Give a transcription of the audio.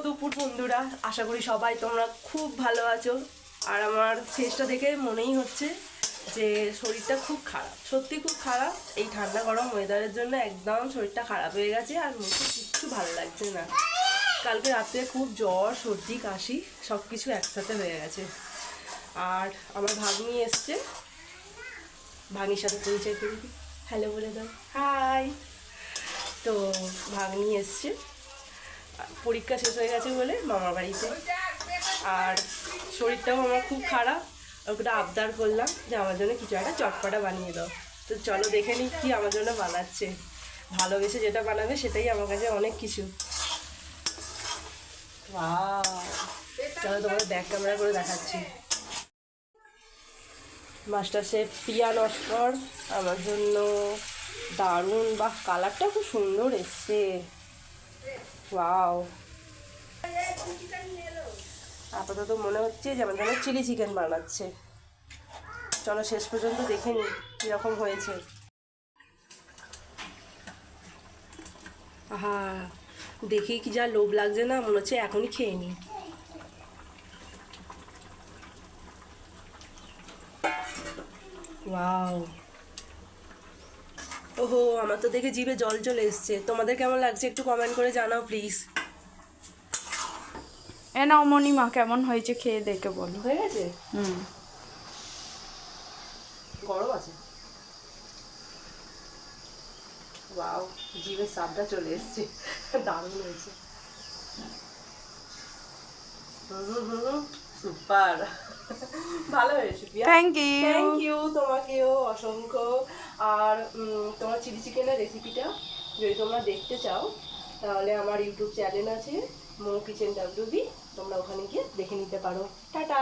দুপুর বন্ধুরা, আশা করি সবাই তোমরা খুব ভালো আছো। আর আমার ফেসটা দেখে মনেই হচ্ছে যে শরীরটা খুব খারাপ, সত্যি খুব খারাপ। এই ঠান্ডা গরম ওয়েদারের জন্য একদম শরীরটা খারাপ হয়ে গেছে আর মুখে কিচ্ছু ভালো লাগছে না। কালকে রাত্রে খুব জ্বর, সর্দি, কাশি সব কিছু একসাথে হয়ে গেছে। আর আমার ভাগ্নি এসছে, ভাগ্নির সাথে পরিচয় করে দিই, হ্যালো বলে দাও, হাই। তো ভাগ্নি এসছে, পরীক্ষা শেষ হয়ে গেছে বলে মামার বাড়িতে। আর শরীরটাও আমার খুব খারাপ, ওটা আবদার করলাম যে আমার জন্য কিছু একটা চটপটা বানিয়ে দাও। তো চলো দেখে নিই কি আমার জন্য বানাচ্ছে। ভালোবেসে যেটা বানাবে সেটাই আমার কাছে অনেক কিছু। চলো তোমাদের ব্যাক ক্যামেরা করে দেখাচ্ছি। মাস্টার শেফ প্রিয়া নস্কর আমার জন্য দারুণ, বাহ কালারটা খুব সুন্দর এসছে, ওয়াও। আপাতত মনে হচ্ছে যে আমার জন্য চিলি চিকেন বানাচ্ছে। চলো শেষ পর্যন্ত দেখে নিই কীরকম হয়েছে। আহা, দেখি কি যা লোভ লাগছে না, মনে হচ্ছে এখনই খেয়ে নিই। ওয়াও, ওহো, আমার তো দেখে জিভে জল চলে এসছে। তোমাদের কেমন লাগছে একটু কমেন্ট করে জানাও প্লিজ। এ নাও মণিমা, কেমন হয়েছে খেয়ে দেখে বলো। হয়ে গেছে? গরম আছে। ওয়াও, জিভের স্বাদটা চলে এসছে, দারুণ হয়েছে। সুপার, ভালো হয়েছে প্রিয়া, থ্যাংক ইউ তোমাকেও অসংখ্য। আর তোমার চিলি চিকেনের রেসিপিটা যদি তোমরা দেখতে চাও তাহলে আমার ইউটিউব চ্যানেল আছে মৌ কিচেন WB, তোমরা ওখানে গিয়ে দেখে নিতে পারো। টাটা।